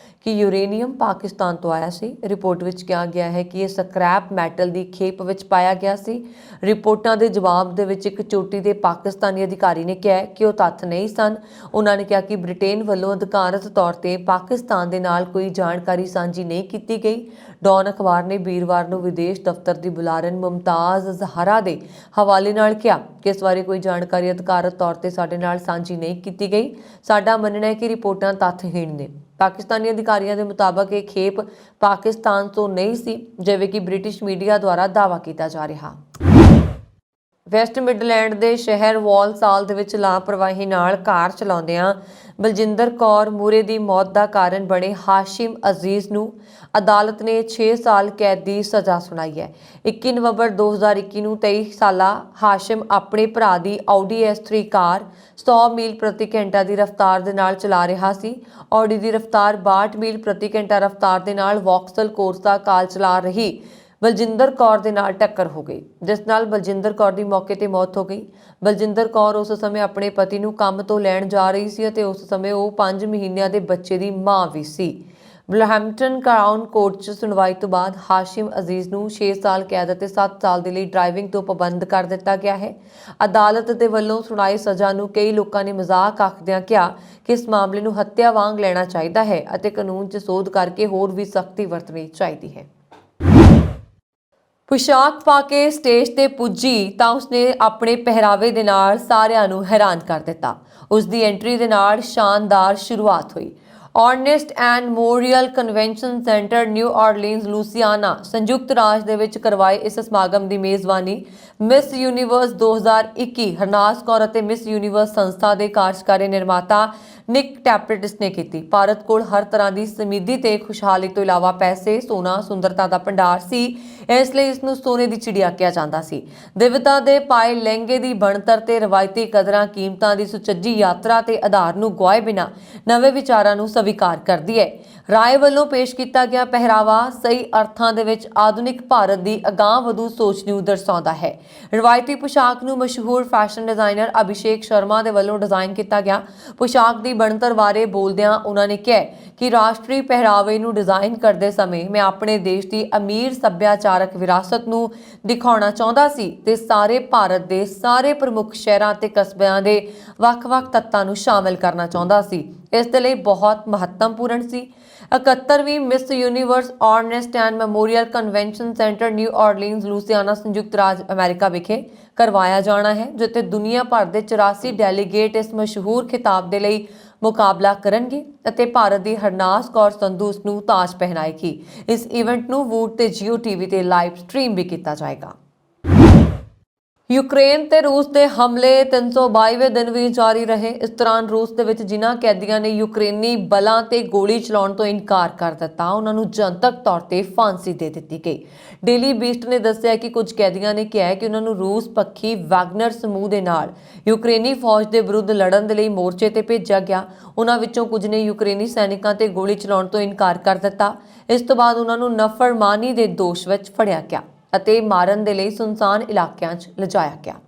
ਕਿ ਯੂਰੇਨੀਅਮ ਪਾਕਿਸਤਾਨ ਤੋਂ ਆਇਆ ਸੀ। ਰਿਪੋਰਟ ਵਿੱਚ ਕਿਹਾ ਗਿਆ ਹੈ ਕਿ ਇਹ ਸਕ੍ਰੈਪ ਮੈਟਲ ਦੀ ਖੇਪ ਵਿੱਚ ਪਾਇਆ ਗਿਆ ਸੀ। ਰਿਪੋਰਟਾਂ ਦੇ ਜਵਾਬ ਦੇ ਵਿੱਚ ਇੱਕ ਚੋਟੀ ਦੇ ਪਾਕਿਸਤਾਨੀ ਅਧਿਕਾਰੀ ਨੇ ਕਿਹਾ ਕਿ ਉਹ ਤੱਥ ਨਹੀਂ ਸਨ। ਉਹਨਾਂ ਨੇ ਕਿਹਾ ਕਿ ਬ੍ਰਿਟੇਨ ਵੱਲੋਂ ਅਧਿਕਾਰਤ ਤੌਰ ਤੇ ਪਾਕਿਸਤਾਨ ਦੇ ਨਾਲ ਕੋਈ ਜਾਣਕਾਰੀ ਸਾਂਝੀ ਨਹੀਂ ਕੀਤੀ ਗਈ। ਡੌਨ ਅਖਬਾਰ ਨੇ ਵੀਰਵਾਰ ਨੂੰ ਵਿਦੇਸ਼ ਦਫ਼ਤਰ ਦੀ ਬੁਲਾਰਨ ਮੁਮਤਾਜ਼ ਜ਼ਹਰਾ ਦੇ ਹਵਾਲੇ ਨਾਲ ਕਿਹਾ ਕਿ ਇਸ ਬਾਰੇ ਕੋਈ ਜਾਣਕਾਰੀ ਅਧਿਕਾਰਤ ਤੌਰ ਤੇ ਸਾਡੇ ਨਾਲ ਸਾਂਝੀ ਨਹੀਂ ਕੀਤੀ ਗਈ। ਸਾਡਾ ਮੰਨਣਾ ਹੈ ਕਿ ਰਿਪੋਰਟਾਂ ਤੱਥਹੀਣ ਨੇ। ਪਾਕਿਸਤਾਨੀ ਅਧਿਕਾਰੀਆਂ ਦੇ ਮੁਤਾਬਕ ਇਹ ਖੇਪ ਪਾਕਿਸਤਾਨ ਤੋਂ ਨਹੀਂ ਸੀ ਜਿਵੇਂ ਕਿ ਬ੍ਰਿਟਿਸ਼ ਮੀਡੀਆ ਦੁਆਰਾ ਦਾਅਵਾ ਕੀਤਾ ਜਾ ਰਿਹਾ। ਵੈਸਟ ਮਿਡਲੈਂਡ ਦੇ ਸ਼ਹਿਰ ਵਾਲਸਾਲ ਦੇ ਵਿੱਚ ਲਾਪਰਵਾਹੀ ਨਾਲ ਕਾਰ ਚਲਾਉਂਦਿਆਂ ਬਲਜਿੰਦਰ ਕੌਰ ਮੂਰੇ ਦੀ ਮੌਤ ਦਾ ਕਾਰਨ ਬਣੇ ਹਾਸ਼ਿਮ ਅਜ਼ੀਜ਼ ਨੂੰ ਅਦਾਲਤ ਨੇ 6 ਸਾਲ ਕੈਦ ਦੀ ਸਜ਼ਾ ਸੁਣਾਈ ਹੈ। 21 ਨਵੰਬਰ 2021 ਨੂੰ 23 ਸਾਲਾ ਹਾਸ਼ਿਮ ਆਪਣੇ ਭਰਾ ਦੀ ਆਡੀ S3 ਕਾਰ 100 ਮੀਲ ਪ੍ਰਤੀ ਘੰਟਾ ਦੀ ਰਫ਼ਤਾਰ ਦੇ ਨਾਲ ਚਲਾ ਰਿਹਾ ਸੀ। ਆਡੀ ਦੀ ਰਫ਼ਤਾਰ 62 ਮੀਲ ਪ੍ਰਤੀ ਘੰਟਾ ਰਫ਼ਤਾਰ ਦੇ ਨਾਲ ਵੌਕਸਲ ਕੋਰਸਾ ਕਾਰ ਚਲਾ ਰਹੀ ਬਲਜਿੰਦਰ ਕੌਰ ਦੇ ਨਾਲ ਟੱਕਰ ਹੋ ਗਈ ਜਿਸ ਨਾਲ ਬਲਜਿੰਦਰ ਕੌਰ ਦੀ ਮੌਕੇ ਤੇ ਮੌਤ ਹੋ ਗਈ। ਬਲਜਿੰਦਰ ਕੌਰ ਉਸ ਸਮੇਂ ਆਪਣੇ ਪਤੀ ਨੂੰ ਕੰਮ ਤੋਂ ਲੈਣ ਜਾ ਰਹੀ ਸੀ ਅਤੇ ਉਸ ਸਮੇਂ ਉਹ 5 ਮਹੀਨਿਆਂ ਦੇ ਬੱਚੇ ਦੀ ਮਾਂ ਵੀ ਸੀ। ਬਲਹੈਂਪਟਨ ਕਰਾਊਨ ਕੋਰਟ 'ਚ ਸੁਣਵਾਈ ਤੋਂ ਬਾਅਦ ਹਾਸ਼ਿਮ ਅਜ਼ੀਜ਼ ਨੂੰ 6 ਸਾਲ ਕੈਦ ਅਤੇ 7 ਸਾਲ ਦੇ ਲਈ ਡਰਾਈਵਿੰਗ ਤੋਂ ਪਾਬੰਦ ਕਰ ਦਿੱਤਾ ਗਿਆ ਹੈ। ਅਦਾਲਤ ਦੇ ਵੱਲੋਂ ਸੁਣਾਈ ਸਜ਼ਾ ਨੂੰ ਕਈ ਲੋਕਾਂ ਨੇ ਮਜ਼ਾਕ ਆਖਦਿਆਂ ਕਿਹਾ ਕਿ ਇਸ ਮਾਮਲੇ ਨੂੰ ਹੱਤਿਆ ਵਾਂਗ ਲੈਣਾ ਚਾਹੀਦਾ ਹੈ ਅਤੇ ਕਾਨੂੰਨ 'ਚ ਸੋਧ ਕਰਕੇ ਹੋਰ ਵੀ ਸਖਤੀ ਵਰਤਣੀ ਚਾਹੀਦੀ ਹੈ। ਪੁਸ਼ਾਕ ਪਾ ਕੇ ਸਟੇਜ ਤੇ ਪੁੱਜੀ ਤਾਂ ਉਸਨੇ ਆਪਣੇ ਪਹਿਰਾਵੇ ਦੇ ਨਾਲ ਸਾਰਿਆਂ ਨੂੰ ਹੈਰਾਨ ਕਰ ਦਿੱਤਾ। ਉਸ ਦੀ ਐਂਟਰੀ ਦੇ ਨਾਲ ਸ਼ਾਨਦਾਰ ਸ਼ੁਰੂਆਤ ਹੋਈ। Ernest N Morial Convention Center New Orleans Louisiana संयुक्त राज ਦੇ ਵਿੱਚ ਕਰਵਾਏ ਇਸ ਸਮਾਗਮ ਦੀ ਮੇਜ਼ਬਾਨੀ ਮਿਸ ਯੂਨੀਵਰਸ 2021 ਹਰਨਾਸ ਕੌਰ ਅਤੇ ਮਿਸ ਯੂਨੀਵਰਸ ਸੰਸਥਾ ਦੇ ਕਾਰਜਕਾਰੀ ਨਿਰਮਾਤਾ ਨਿਕ ਟੈਪਰਿਟਸ ਨੇ ਕੀਤੀ। ਭਾਰਤ ਕੋਲ ਹਰ ਤਰ੍ਹਾਂ ਦੀ ਸਮਿੱਧੀ ਤੇ ਖੁਸ਼ਹਾਲੀ ਤੋਂ ਇਲਾਵਾ ਪੈਸੇ, ਸੋਨਾ, ਸੁੰਦਰਤਾ ਦਾ ਭੰਡਾਰ ਸੀ, ਇਸ ਲਈ ਇਸ ਨੂੰ ਸੋਨੇ ਦੀ ਚਿੜੀ ਆਖਿਆ ਜਾਂਦਾ ਸੀ। ਦੇਵਤਾ ਦੇ ਪਾਏ ਲਹਿੰਗੇ ਦੀ ਬਣਤਰ ਤੇ ਰਵਾਇਤੀ ਕਦਰਾਂ ਕੀਮਤਾਂ ਦੀ ਸੁਚੱਜੀ ਯਾਤਰਾ ਤੇ ਆਧਾਰ ਨੂੰ ਗਵਾਏ ਬਿਨਾ ਨਵੇਂ ਵਿਚਾਰਾਂ ਨੂੰ ਸਵੀਕਾਰ ਕਰਦੀ ਹੈ। ਰਾਏ ਵੱਲੋਂ ਪੇਸ਼ ਕੀਤਾ ਗਿਆ ਪਹਿਰਾਵਾ ਸਹੀ ਅਰਥਾਂ ਦੇ ਵਿੱਚ ਆਧੁਨਿਕ ਭਾਰਤ ਦੀ ਅਗਾਂਹਵਧੂ ਸੋਚ ਨੂੰ ਦਰਸਾਉਂਦਾ ਹੈ। ਰਵਾਇਤੀ ਪੁਸ਼ਾਕ ਨੂੰ ਮਸ਼ਹੂਰ ਫੈਸ਼ਨ ਡਿਜ਼ਾਈਨਰ ਅਭਿਸ਼ੇਕ ਸ਼ਰਮਾ ਦੇ ਵੱਲੋਂ ਡਿਜ਼ਾਈਨ ਕੀਤਾ ਗਿਆ। ਪੁਸ਼ਾਕ ਦੀ ਬਣਤਰ ਬਾਰੇ ਬੋਲਦਿਆਂ ਉਹਨਾਂ ਨੇ ਕਿਹਾ ਕਿ ਰਾਸ਼ਟਰੀ ਪਹਿਰਾਵੇ ਨੂੰ ਡਿਜ਼ਾਈਨ ਕਰਦੇ ਸਮੇਂ ਮੈਂ ਆਪਣੇ ਦੇਸ਼ ਦੀ ਅਮੀਰ ਸੱਭਿਆਚਾਰਕ ਵਿਰਾਸਤ ਨੂੰ ਦਿਖਾਉਣਾ ਚਾਹੁੰਦਾ ਸੀ ਤੇ ਸਾਰੇ ਭਾਰਤ ਦੇ ਸਾਰੇ ਪ੍ਰਮੁੱਖ ਸ਼ਹਿਰਾਂ ਤੇ ਕਸਬਿਆਂ ਦੇ ਵੱਖ-ਵੱਖ ਤੱਤਾਂ ਨੂੰ ਸ਼ਾਮਿਲ ਕਰਨਾ ਚਾਹੁੰਦਾ ਸੀ। ਇਸ ਦੇ ਲਈ ਬਹੁਤ ਮਹੱਤਵਪੂਰਨ ਸੀ। 71ਵੀਂ Miss Universe Ernest N Memorial Convention Center New Orleans Louisiana ਸੰਯੁਕਤ ਰਾਜ ਅਮਰੀਕਾ ਵਿਖੇ ਕਰਵਾਇਆ ਜਾਣਾ ਹੈ, ਜਿੱਥੇ ਦੁਨੀਆ ਭਰ ਦੇ 84 ਡੈਲੀਗੇਟ ਇਸ ਮਸ਼ਹੂਰ ਖਿਤਾਬ ਦੇ ਲਈ ਮੁਕਾਬਲਾ ਕਰਨਗੇ ਅਤੇ ਭਾਰਤ ਦੀ ਹਰਨਾਸ ਕੌਰ ਸੰਧੂ ਉਸ ਨੂੰ ਤਾਜ ਪਹਿਨਾਏਗੀ। ਇਸ ਇਵੈਂਟ ਨੂੰ ਵੂਟ ਤੇ ਜੀਓ ਟੀਵੀ ਤੇ ਲਾਈਵ ਸਟ੍ਰੀਮ ਵੀ ਕੀਤਾ ਜਾਏਗਾ। यूक्रेन ਤੇ रूस ਦੇ ਹਮਲੇ 322ਵੇਂ ਦਿਨ ਵੀ ਜਾਰੀ ਰਹੇ। ਇਸ ਦੌਰਾਨ ਰੂਸ ਦੇ ਵਿੱਚ ਜਿਨ੍ਹਾਂ ਕੈਦੀਆਂ ਨੇ ਯੂਕਰੇਨੀ ਬਲਾਂ ਤੇ ਗੋਲੀ ਚਲਾਉਣ ਤੋਂ ਇਨਕਾਰ ਕਰ ਦਿੱਤਾ, ਉਹਨਾਂ ਨੂੰ ਜਨਤਕ ਤੌਰ ਤੇ ਫਾਂਸੀ ਦੇ ਦਿੱਤੀ ਗਈ। ਡੇਲੀ ਬੀਸਟ ਨੇ ਦੱਸਿਆ ਕਿ ਕੁਝ ਕੈਦੀਆਂ ਨੇ ਕਿਹਾ ਕਿ ਉਹਨਾਂ ਨੂੰ ਰੂਸ ਪੱਖੀ ਵੈਗਨਰ ਸਮੂਹ ਦੇ ਨਾਲ ਯੂਕਰੇਨੀ ਫੌਜ ਦੇ ਵਿਰੁੱਧ ਲੜਨ ਦੇ ਲਈ ਮੋਰਚੇ ਤੇ ਭੇਜਿਆ ਗਿਆ। ਉਹਨਾਂ ਵਿੱਚੋਂ ਕੁਝ ਨੇ ਯੂਕਰੇਨੀ ਸੈਨਿਕਾਂ ਤੇ ਗੋਲੀ ਚਲਾਉਣ ਤੋਂ ਇਨਕਾਰ ਕਰ ਦਿੱਤਾ। ਇਸ ਤੋਂ ਬਾਅਦ ਉਹਨਾਂ ਨੂੰ ਨਫ਼ਰਮਾਨੀ ਦੇ ਦੋਸ਼ ਵਿੱਚ ਫੜਿਆ ਗਿਆ ਅਤੇ ਮਾਰਨ ਦੇ ਲਈ ਸੁਨਸਾਨ ਇਲਾਕਿਆਂ 'ਚ ਲਿਜਾਇਆ ਗਿਆ।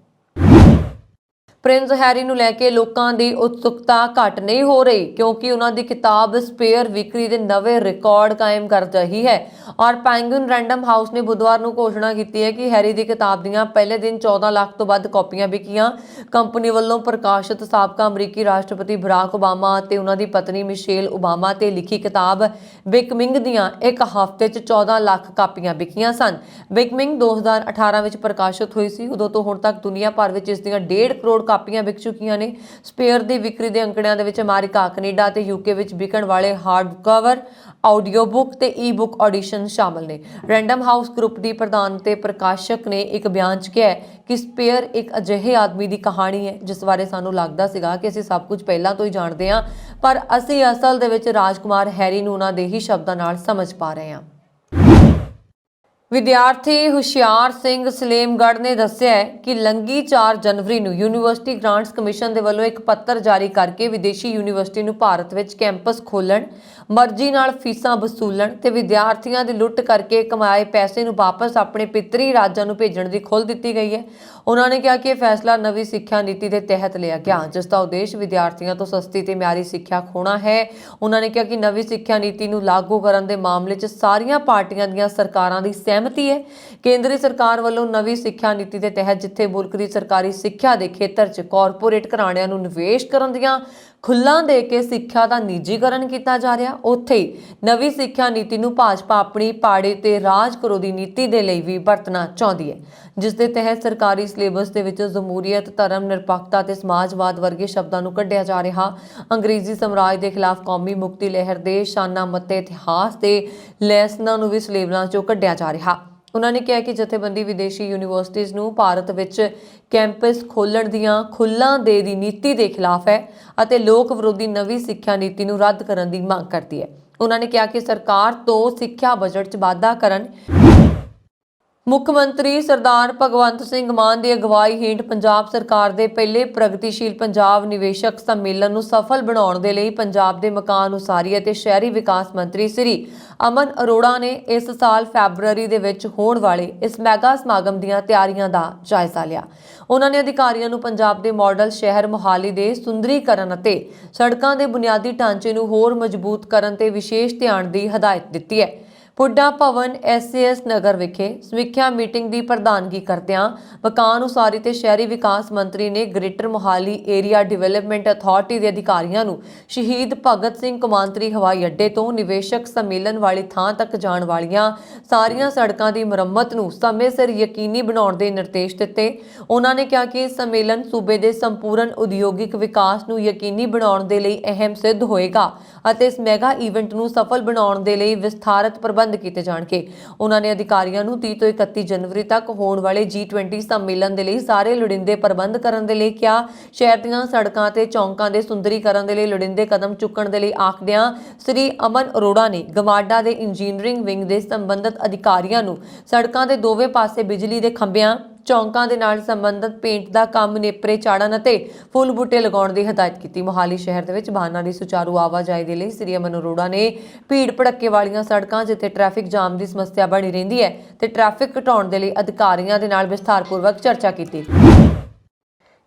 ਪ੍ਰਿੰਸ ਹੈਰੀ ਨੂੰ ਲੈ ਕੇ ਲੋਕਾਂ ਦੀ ਉਤਸੁਕਤਾ ਘੱਟ ਨਹੀਂ ਹੋ ਰਹੀ, ਕਿਉਂਕਿ ਉਹਨਾਂ ਦੀ ਕਿਤਾਬ ਸਪੇਅਰ ਵਿਕਰੀ ਦੇ ਨਵੇਂ ਰਿਕਾਰਡ ਕਾਇਮ ਕਰ ਰਹੀ ਹੈ। ਔਰ ਪੈਂਗੁਇਨ ਰੈਂਡਮ ਹਾਊਸ ਨੇ ਬੁੱਧਵਾਰ ਨੂੰ ਘੋਸ਼ਣਾ ਕੀਤੀ ਹੈ ਕਿ ਹੈਰੀ ਦੀ ਕਿਤਾਬ ਦੀਆਂ ਪਹਿਲੇ ਦਿਨ 14 ਲੱਖ ਤੋਂ ਵੱਧ ਕਾਪੀਆਂ ਵਿਕੀਆਂ। ਕੰਪਨੀ ਵੱਲੋਂ ਪ੍ਰਕਾਸ਼ਿਤ ਸਾਬਕਾ ਅਮਰੀਕੀ ਰਾਸ਼ਟਰਪਤੀ ਬਰਾਕ ਓਬਾਮਾ ਅਤੇ ਉਹਨਾਂ ਦੀ ਪਤਨੀ ਮਿਸ਼ੇਲ ਓਬਾਮਾ ਤੇ ਲਿਖੀ ਕਿਤਾਬ ਬਿਕਮਿੰਗ ਦੀਆਂ ਇੱਕ ਹਫ਼ਤੇ 'ਚ 14 ਲੱਖ ਕਾਪੀਆਂ ਵਿਕੀਆਂ ਸਨ। ਬਿਕਮਿੰਗ 2018 ਵਿੱਚ ਪ੍ਰਕਾਸ਼ਿਤ ਹੋਈ ਸੀ। ਉਦੋਂ ਤੋਂ ਹੁਣ ਤੱਕ ਦੁਨੀਆ ਭਰ ਵਿੱਚ ਇਸ ਦੀਆਂ 1.5 ਕਰੋੜ ਕਾਪੀਆਂ ਵਿਕ ਚੁੱਕੀਆਂ ਨੇ। ਸਪੇਅਰ ਦੀ ਵਿਕਰੀ ਦੇ ਅੰਕੜਿਆਂ ਦੇ ਵਿੱਚ ਅਮਰੀਕਾ, ਕੈਨੇਡਾ ਤੇ ਯੂਕੇ ਵਿੱਚ ਵਿਕਣ ਵਾਲੇ ਹਾਰਡ ਕਵਰ, ਆਡੀਓ ਬੁੱਕ ਤੇ ਈ ਬੁੱਕ ਐਡੀਸ਼ਨ ਸ਼ਾਮਲ ਨੇ। ਰੈਂਡਮ ਹਾਊਸ ਗਰੁੱਪ ਦੀ ਪ੍ਰਧਾਨ ਤੇ ਪ੍ਰਕਾਸ਼ਕ ਨੇ ਇੱਕ ਬਿਆਨ 'ਚ ਕਿਹਾ ਕਿ ਸਪੇਅਰ ਇੱਕ ਅਜਿਹੇ ਆਦਮੀ ਦੀ ਕਹਾਣੀ ਹੈ ਜਿਸ ਬਾਰੇ ਸਾਨੂੰ ਲੱਗਦਾ ਸੀਗਾ ਕਿ ਅਸੀਂ ਸਭ ਕੁਝ ਪਹਿਲਾਂ ਤੋਂ ਹੀ ਜਾਣਦੇ ਹਾਂ, ਪਰ ਅਸੀਂ ਅਸਲ ਦੇ ਵਿੱਚ ਰਾਜਕੁਮਾਰ ਹੈਰੀ ਨੂੰ ਉਹਨਾਂ ਦੇ ਹੀ ਸ਼ਬਦਾਂ ਨਾਲ ਸਮਝ ਪਾ ਰਹੇ ਹਾਂ। ਵਿਦਿਆਰਥੀ ਹੁਸ਼ਿਆਰ ਸਿੰਘ ਸਲੇਮਗੜ੍ਹ ਨੇ ਦੱਸਿਆ ਹੈ ਕਿ ਲੰਘੀ 4 ਜਨਵਰੀ ਨੂੰ ਯੂਨੀਵਰਸਿਟੀ ਗ੍ਰਾਂਟਸ ਕਮਿਸ਼ਨ ਦੇ ਵੱਲੋਂ ਇੱਕ ਪੱਤਰ ਜਾਰੀ ਕਰਕੇ ਵਿਦੇਸ਼ੀ ਯੂਨੀਵਰਸਿਟੀ ਨੂੰ ਭਾਰਤ ਵਿੱਚ ਕੈਂਪਸ ਖੋਲ੍ਹਣ, ਮਰਜ਼ੀ ਨਾਲ ਫੀਸਾਂ ਵਸੂਲਣ ਤੇ ਵਿਦਿਆਰਥੀਆਂ ਦੀ ਲੁੱਟ ਕਰਕੇ ਕਮਾਏ ਪੈਸੇ ਨੂੰ ਵਾਪਸ ਆਪਣੇ ਪਿਤਰੀ ਰਾਜਾਂ ਨੂੰ ਭੇਜਣ ਦੀ ਖੁੱਲ੍ਹ ਦਿੱਤੀ ਗਈ ਹੈ। ਉਹਨਾਂ ਨੇ ਕਿਹਾ ਕਿ ਇਹ ਫੈਸਲਾ ਨਵੀਂ ਸਿੱਖਿਆ ਨੀਤੀ ਦੇ ਤਹਿਤ ਲਿਆ ਗਿਆ, ਜਿਸ ਦਾ ਉਦੇਸ਼ ਵਿਦਿਆਰਥੀਆਂ ਤੋਂ ਸਸਤੀ ਤੇ ਮਿਆਰੀ ਸਿੱਖਿਆ ਖੋਹਣਾ ਹੈ। ਉਹਨਾਂ ਨੇ ਕਿਹਾ ਕਿ ਨਵੀਂ ਸਿੱਖਿਆ ਨੀਤੀ ਨੂੰ ਲਾਗੂ ਕਰਨ ਦੇ ਮਾਮਲੇ 'ਚ ਸਾਰੀਆਂ ਪਾਰਟੀਆਂ ਦੀਆਂ ਸਰਕਾਰਾਂ ਦੀ ਸਹਿਮਤੀ ਹੈ। ਕੇਂਦਰੀ ਸਰਕਾਰ ਵੱਲੋਂ ਨਵੀਂ ਸਿੱਖਿਆ ਨੀਤੀ ਦੇ ਤਹਿਤ ਜਿੱਥੇ ਮੁਲਕ ਦੀ ਸਰਕਾਰੀ ਸਿੱਖਿਆ ਦੇ ਖੇਤਰ 'ਚ ਕਾਰਪੋਰੇਟ ਘਰਾਣਿਆਂ ਨੂੰ ਨਿਵੇਸ਼ ਕਰਨ ਦੀਆਂ ਖੁੱਲ੍ਹਾਂ ਦੇ ਕੇ ਸਿੱਖਿਆ ਦਾ ਨਿੱਜੀਕਰਨ ਕੀਤਾ ਜਾ ਰਿਹਾ, ਉੱਥੇ ਹੀ ਨਵੀਂ ਸਿੱਖਿਆ ਨੀਤੀ ਨੂੰ ਭਾਜਪਾ ਆਪਣੀ ਪਾੜੇ ਤੇ ਰਾਜ ਕਰੋ ਦੀ ਨੀਤੀ ਦੇ ਲਈ ਵੀ ਵਰਤਣਾ ਚਾਹੁੰਦੀ ਹੈ, ਜਿਸ ਦੇ ਤਹਿਤ ਸਰਕਾਰੀ ਸਿਲੇਬਸ ਦੇ ਵਿੱਚ ਜਮਹੂਰੀਅਤ, ਧਰਮ ਨਿਰਪੱਖਤਾ ਤੇ ਸਮਾਜਵਾਦ ਵਰਗੇ ਸ਼ਬਦਾਂ ਨੂੰ ਕੱਢਿਆ ਜਾ ਰਿਹਾ। ਅੰਗਰੇਜ਼ੀ ਸਾਮਰਾਜ ਦੇ ਖਿਲਾਫ ਕੌਮੀ ਮੁਕਤੀ ਲਹਿਰ ਦੇ ਸ਼ਾਨਾ ਮੱਤੇ ਇਤਿਹਾਸ ਤੇ ਲੈਸਨਾਂ ਨੂੰ ਵੀ ਸਿਲੇਬਸਾਂ 'ਚੋਂ ਕੱਢਿਆ ਜਾ ਰਿਹਾ। ਉਹਨਾਂ ਨੇ ਕਿਹਾ ਕਿ ਜਥੇਬੰਦੀ ਵਿਦੇਸ਼ੀ ਯੂਨੀਵਰਸਿਟੀਜ਼ ਨੂੰ ਭਾਰਤ ਵਿੱਚ ਕੈਂਪਸ ਖੋਲ੍ਹਣ ਦੀਆਂ ਖੁੱਲ੍ਹਾਂ ਦੇ ਦੀ ਨੀਤੀ ਦੇ ਖਿਲਾਫ ਹੈ ਅਤੇ ਲੋਕ ਵਿਰੋਧੀ ਨਵੀਂ ਸਿੱਖਿਆ ਨੀਤੀ ਨੂੰ ਰੱਦ ਕਰਨ ਦੀ ਮੰਗ ਕਰਦੀ ਹੈ। ਉਹਨਾਂ ਨੇ ਕਿਹਾ ਕਿ ਸਰਕਾਰ ਤੋਂ ਸਿੱਖਿਆ ਬਜਟ 'ਚ ਵਾਧਾ ਕਰਨ। ਮੁੱਖ ਮੰਤਰੀ ਸਰਦਾਰ ਭਗਵੰਤ ਸਿੰਘ ਮਾਨ ਦੀ ਅਗਵਾਈ ਹੇਠ ਪੰਜਾਬ ਸਰਕਾਰ ਦੇ ਪਹਿਲੇ ਪ੍ਰਗਤੀਸ਼ੀਲ ਪੰਜਾਬ ਨਿਵੇਸ਼ਕ ਸੰਮੇਲਨ ਨੂੰ ਸਫਲ ਬਣਾਉਣ ਦੇ ਲਈ ਪੰਜਾਬ ਦੇ ਮਕਾਨ ਉਸਾਰੀ ਅਤੇ ਸ਼ਹਿਰੀ ਵਿਕਾਸ ਮੰਤਰੀ ਸ੍ਰੀ ਅਮਨ ਅਰੋੜਾ ਨੇ ਇਸ ਸਾਲ ਫੈਬਰੂਅਰੀ ਦੇ ਵਿੱਚ ਹੋਣ ਵਾਲੇ ਇਸ ਮੈਗਾ ਸਮਾਗਮ ਦੀਆਂ ਤਿਆਰੀਆਂ ਦਾ ਜਾਇਜ਼ਾ ਲਿਆ। ਉਹਨਾਂ ਨੇ ਅਧਿਕਾਰੀਆਂ ਨੂੰ ਪੰਜਾਬ ਦੇ ਮਾਡਲ ਸ਼ਹਿਰ ਮੁਹਾਲੀ ਦੇ ਸੁੰਦਰੀਕਰਨ ਅਤੇ ਸੜਕਾਂ ਦੇ ਬੁਨਿਆਦੀ ਢਾਂਚੇ ਨੂੰ ਹੋਰ ਮਜ਼ਬੂਤ ਕਰਨ ਤੇ ਵਿਸ਼ੇਸ਼ ਧਿਆਨ ਦੀ ਹਦਾਇਤ ਦਿੱਤੀ ਹੈ। ਪੁੱਡਾ ਭਵਨ ਐਸਸੀਐਸ ਨਗਰ ਵਿਖੇ ਸਮੀਖਿਆ ਮੀਟਿੰਗ ਦੀ ਪ੍ਰਧਾਨਗੀ ਕਰਦਿਆਂ ਮਕਾਨ ਉਸਾਰੀ ਤੇ ਸ਼ਹਿਰੀ ਵਿਕਾਸ ਮੰਤਰੀ ਨੇ greater Mohali area development authority ਦੇ ਅਧਿਕਾਰੀਆਂ ਨੂੰ ਸ਼ਹੀਦ ਭਗਤ ਸਿੰਘ ਕੌਮਾਂਤਰੀ ਹਵਾਈ ਅੱਡੇ ਤੋਂ ਨਿਵੇਸ਼ਕ ਸੰਮੇਲਨ ਵਾਲੀ ਥਾਂ ਤੱਕ ਜਾਣ ਵਾਲੀਆਂ ਸਾਰੀਆਂ ਸੜਕਾਂ ਦੀ ਮੁਰੰਮਤ ਨੂੰ ਸਮੇਂ ਸਿਰ ਯਕੀਨੀ ਬਣਾਉਣ ਦੇ ਨਿਰਦੇਸ਼ ਦਿੱਤੇ। ਉਹਨਾਂ ਨੇ ਕਿਹਾ ਕਿ ਸੰਮੇਲਨ ਸੂਬੇ ਦੇ ਸੰਪੂਰਨ ਉਦਯੋਗਿਕ ਵਿਕਾਸ ਨੂੰ ਯਕੀਨੀ ਬਣਾਉਣ ਦੇ ਲਈ ਅਹਿਮ ਸਿੱਧ ਹੋਏਗਾ ਅਤੇ ਇਸ ਮੈਗਾ ਇਵੈਂਟ ਨੂੰ ਸਫਲ ਬਣਾਉਣ ਦੇ ਲਈ ਵਿਸਥਾਰਤ ਪ੍ਰਬੰਧ ਕੀਤੇ ਜਾਣਗੇ। ਉਹਨਾਂ ਨੇ ਅਧਿਕਾਰੀਆਂ ਨੂੰ 30 ਤੋਂ 31 ਜਨਵਰੀ ਤੱਕ ਹੋਣ ਵਾਲੇ G20 ਸੰਮੇਲਨ ਦੇ ਲਈ ਸਾਰੇ ਲੋੜੀਂਦੇ ਪ੍ਰਬੰਧ ਕਰਨ ਦੇ ਲਈ ਕਿਹਾ। ਸ਼ਹਿਰ ਦੀਆਂ ਸੜਕਾਂ ਤੇ ਚੌਂਕਾਂ ਦੇ ਸੁੰਦਰੀਕਰਨ ਦੇ ਲਈ ਲੋੜੀਂਦੇ ਕਦਮ ਚੁੱਕਣ ਦੇ ਲਈ ਆਖਦਿਆਂ ਸ੍ਰੀ ਅਮਨ ਅਰੋੜਾ ਨੇ ਗਮਾਡਾ ਦੇ ਇੰਜੀਨੀਅਰਿੰਗ ਵਿੰਗ ਦੇ ਸੰਬੰਧਿਤ ਅਧਿਕਾਰੀਆਂ ਨੂੰ ਸੜਕਾਂ ਦੇ ਦੋਵੇਂ ਪਾਸੇ ਬਿਜਲੀ ਦੇ ਖੰਭਿਆਂ ਚੌਂਕਾਂ ਦੇ ਨਾਲ ਸੰਬੰਧਿਤ ਪੇਂਟ ਦਾ ਕੰਮ, ਨੇਪਰੇ ਚਾੜਨ ਅਤੇ ਫੁੱਲ ਬੂਟੇ ਲਗਾਉਣ ਦੀ ਹਦਾਇਤ ਕੀਤੀ। ਮੋਹਾਲੀ ਸ਼ਹਿਰ ਦੇ ਵਿੱਚ ਵਾਹਨਾਂ ਦੀ ਸੁਚਾਰੂ ਆਵਾਜਾਈ ਦੇ ਲਈ ਸ੍ਰੀ ਅਮਨ ਅਰੋੜਾ ਨੇ ਭੀੜ ਭੜੱਕੇ ਵਾਲੀਆਂ ਸੜਕਾਂ, ਜਿੱਥੇ ਟ੍ਰੈਫਿਕ ਜਾਮ ਦੀ ਸਮੱਸਿਆ ਬਣੀ ਰਹਿੰਦੀ ਹੈ, ਤੇ ਟ੍ਰੈਫਿਕ ਘਟਾਉਣ ਦੇ ਲਈ ਅਧਿਕਾਰੀਆਂ ਦੇ ਨਾਲ ਵਿਸਥਾਰਪੂਰਵਕ ਚਰਚਾ ਕੀਤੀ।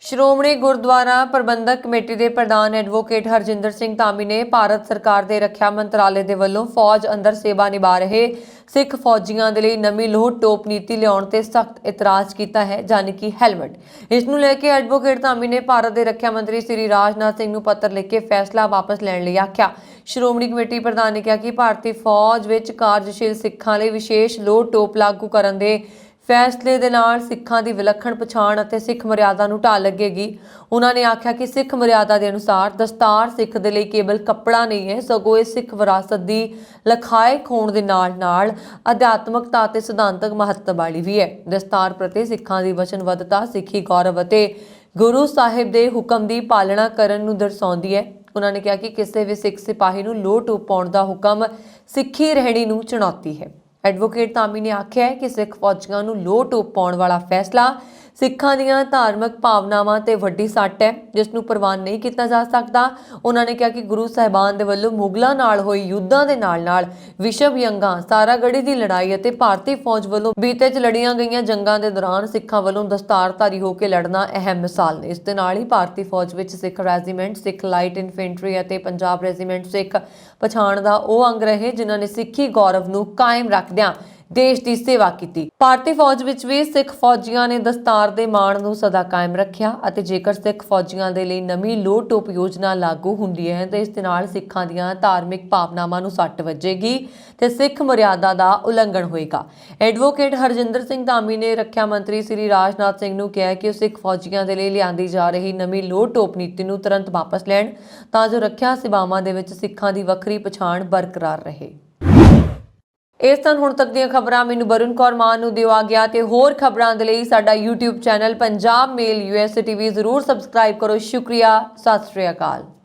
ਸ਼੍ਰੋਮਣੀ ਗੁਰਦੁਆਰਾ ਪ੍ਰਬੰਧਕ ਕਮੇਟੀ ਦੇ ਪ੍ਰਧਾਨ ਐਡਵੋਕੇਟ ਹਰਜਿੰਦਰ ਸਿੰਘ ਧਾਮੀ ਨੇ ਭਾਰਤ ਸਰਕਾਰ ਦੇ ਰੱਖਿਆ ਮੰਤਰਾਲੇ ਦੇ ਵੱਲੋਂ ਫੌਜ ਅੰਦਰ ਸੇਵਾ ਨਿਭਾ ਰਹੇ ਸਿੱਖ ਫੌਜੀਆਂ ਦੇ ਲਈ ਨਵੀਂ ਲੋਹ ਟੋਪ ਨੀਤੀ ਲਿਆਉਣ ਤੇ ਸਖਤ ਇਤਰਾਜ਼ ਕੀਤਾ ਹੈ, ਯਾਨੀ ਕਿ ਹੈਲਮਟ। ਇਸ ਨੂੰ ਲੈ ਕੇ ਐਡਵੋਕੇਟ ਧਾਮੀ ਨੇ ਭਾਰਤ ਦੇ ਰੱਖਿਆ ਮੰਤਰੀ ਸ੍ਰੀ ਰਾਜਨਾਥ ਸਿੰਘ ਨੂੰ ਪੱਤਰ ਲਿਖ ਕੇ ਫੈਸਲਾ ਵਾਪਸ ਲੈਣ ਲਈ ਆਖਿਆ। ਸ਼੍ਰੋਮਣੀ ਕਮੇਟੀ ਪ੍ਰਧਾਨ ਨੇ ਕਿਹਾ ਕਿ ਭਾਰਤੀ ਫੌਜ ਵਿੱਚ ਕਾਰਜਸ਼ੀਲ ਸਿੱਖਾਂ ਲਈ ਵਿਸ਼ੇਸ਼ ਲੋਹ ਟੋਪ ਲਾਗੂ ਕਰਨ ਦੇ ਫੈਸਲੇ ਦੇ ਨਾਲ ਸਿੱਖਾਂ ਦੀ ਵਿਲੱਖਣ ਪਛਾਣ ਅਤੇ ਸਿੱਖ ਮਰਿਆਦਾ ਨੂੰ ਢਾਲ ਲੱਗੇਗੀ। ਉਹਨਾਂ ਨੇ ਆਖਿਆ ਕਿ ਸਿੱਖ ਮਰਿਆਦਾ ਦੇ ਅਨੁਸਾਰ ਦਸਤਾਰ ਸਿੱਖ ਦੇ ਲਈ ਕੇਵਲ ਕੱਪੜਾ ਨਹੀਂ ਹੈ, ਸਗੋਂ ਇਹ ਸਿੱਖ ਵਿਰਾਸਤ ਦੀ ਲਖਾਇਕ ਹੋਣ ਦੇ ਨਾਲ ਅਧਿਆਤਮਕਤਾ ਅਤੇ ਸਿਧਾਂਤਕ ਮਹੱਤਵ ਵਾਲੀ ਵੀ ਹੈ। ਦਸਤਾਰ ਪ੍ਰਤੀ ਸਿੱਖਾਂ ਦੀ ਵਚਨਬੱਧਤਾ ਸਿੱਖੀ ਗੌਰਵ ਅਤੇ ਗੁਰੂ ਸਾਹਿਬ ਦੇ ਹੁਕਮ ਦੀ ਪਾਲਣਾ ਕਰਨ ਨੂੰ ਦਰਸਾਉਂਦੀ ਹੈ। ਉਹਨਾਂ ਨੇ ਕਿਹਾ ਕਿ ਕਿਸੇ ਵੀ ਸਿੱਖ ਸਿਪਾਹੀ ਨੂੰ ਲੋਹ ਟੋਪ ਪਾਉਣ ਦਾ ਹੁਕਮ ਸਿੱਖੀ ਰਹਿਣੀ ਨੂੰ ਚੁਣੌਤੀ ਹੈ। ਐਡਵੋਕੇਟ ਧਾਮੀ ਨੇ ਆਖਿਆ ਹੈ ਕਿ ਸਿੱਖ ਫੌਜੀਆਂ ਨੂੰ ਲੋਹ ਟੋਪ ਪਾਉਣ ਵਾਲਾ ਫੈਸਲਾ ਸਿੱਖਾਂ ਦੀਆਂ ਧਾਰਮਿਕ ਭਾਵਨਾਵਾਂ ਤੇ ਵੱਡੀ ਸੱਟ ਹੈ, ਜਿਸ ਨੂੰ ਪ੍ਰਵਾਨ ਨਹੀਂ ਕੀਤਾ ਜਾ ਸਕਦਾ। ਉਹਨਾਂ ਨੇ ਕਿਹਾ ਕਿ ਗੁਰੂ ਸਾਹਿਬਾਨ ਦੇ ਵੱਲੋਂ ਮੁਗਲਾਂ ਨਾਲ ਹੋਈ ਯੁੱਧਾਂ ਦੇ ਨਾਲ ਵਿਸ਼ਵ ਜੰਗਾਂ, ਸਾਰਾਗੜ੍ਹੀ ਦੀ ਲੜਾਈ ਅਤੇ ਭਾਰਤੀ ਫੌਜ ਵੱਲੋਂ ਬੀਤੇ 'ਚ ਲੜੀਆਂ ਗਈਆਂ ਜੰਗਾਂ ਦੇ ਦੌਰਾਨ ਸਿੱਖਾਂ ਵੱਲੋਂ ਦਸਤਾਰਧਾਰੀ ਹੋ ਕੇ ਲੜਨਾ ਅਹਿਮ ਮਿਸਾਲ ਨੇ। ਇਸ ਦੇ ਨਾਲ ਹੀ ਭਾਰਤੀ ਫੌਜ ਵਿੱਚ ਸਿੱਖ ਰੈਜੀਮੈਂਟ, ਸਿੱਖ ਲਾਈਟ ਇਨਫੈਂਟਰੀ ਅਤੇ ਪੰਜਾਬ ਰੈਜੀਮੈਂਟ ਸਿੱਖ ਪਛਾਣ ਦਾ ਉਹ ਅੰਗ ਰਹੇ, ਜਿਨ੍ਹਾਂ ਨੇ ਸਿੱਖੀ ਗੌਰਵ ਨੂੰ ਕਾਇਮ ਰੱਖਦਿਆਂ ਦੇਸ਼ ਦੀ ਸੇਵਾ ਕੀਤੀ। ਭਾਰਤੀ ਫੌਜ ਵਿੱਚ ਵੀ ਸਿੱਖ ਫੌਜੀਆਂ ਨੇ ਦਸਤਾਰ ਦੇ ਮਾਣ ਨੂੰ ਸਦਾ ਕਾਇਮ ਰੱਖਿਆ ਅਤੇ ਜੇਕਰ ਸਿੱਖ ਫੌਜੀਆਂ ਦੇ ਲਈ ਨਵੀਂ ਲੋਹ ਟੋਪ ਯੋਜਨਾ ਲਾਗੂ ਹੁੰਦੀ ਹੈ ਤਾਂ ਇਸ ਦੇ ਨਾਲ ਸਿੱਖਾਂ ਦੀਆਂ ਧਾਰਮਿਕ ਭਾਵਨਾਵਾਂ ਨੂੰ ਸੱਟ ਵੱਜੇਗੀ ਤੇ ਸਿੱਖ ਮਰਿਆਦਾ ਦਾ ਉਲੰਘਣ ਹੋਏਗਾ। ਐਡਵੋਕੇਟ ਹਰਜਿੰਦਰ ਸਿੰਘ ਧਾਮੀ ਨੇ ਰੱਖਿਆ ਮੰਤਰੀ ਸ੍ਰੀ ਰਾਜਨਾਥ ਸਿੰਘ ਨੂੰ ਕਿਹਾ ਕਿ ਉਹ ਸਿੱਖ ਫੌਜੀਆਂ ਦੇ ਲਈ ਲਿਆਂਦੀ ਜਾ ਰਹੀ ਨਵੀਂ ਲੋਹ ਟੋਪ ਨੀਤੀ ਨੂੰ ਤੁਰੰਤ ਵਾਪਸ ਲੈਣ, ਤਾਂ ਜੋ ਰੱਖਿਆ ਸੇਵਾਵਾਂ ਦੇ ਵਿੱਚ ਸਿੱਖਾਂ ਦੀ ਵੱਖਰੀ ਪਛਾਣ ਬਰਕਰਾਰ ਰਹੇ। ਇਸ ਤਰ੍ਹਾਂ ਹੁਣ ਤੱਕ ਦੀਆਂ ਖਬਰਾਂ ਮੈਨੂੰ ਵਰੁਣ ਕੌਰ ਮਾਨ ਨੂੰ ਦਿਓ ਆ ਗਿਆ, ਤੇ ਹੋਰ ਖਬਰਾਂ ਦੇ ਲਈ ਸਾਡਾ YouTube ਚੈਨਲ ਪੰਜਾਬ ਮੇਲ USA TV ਜ਼ਰੂਰ ਸਬਸਕ੍ਰਾਈਬ ਕਰੋ। ਸ਼ੁਕਰੀਆ, ਸਤਿ ਸ਼੍ਰੀ ਅਕਾਲ।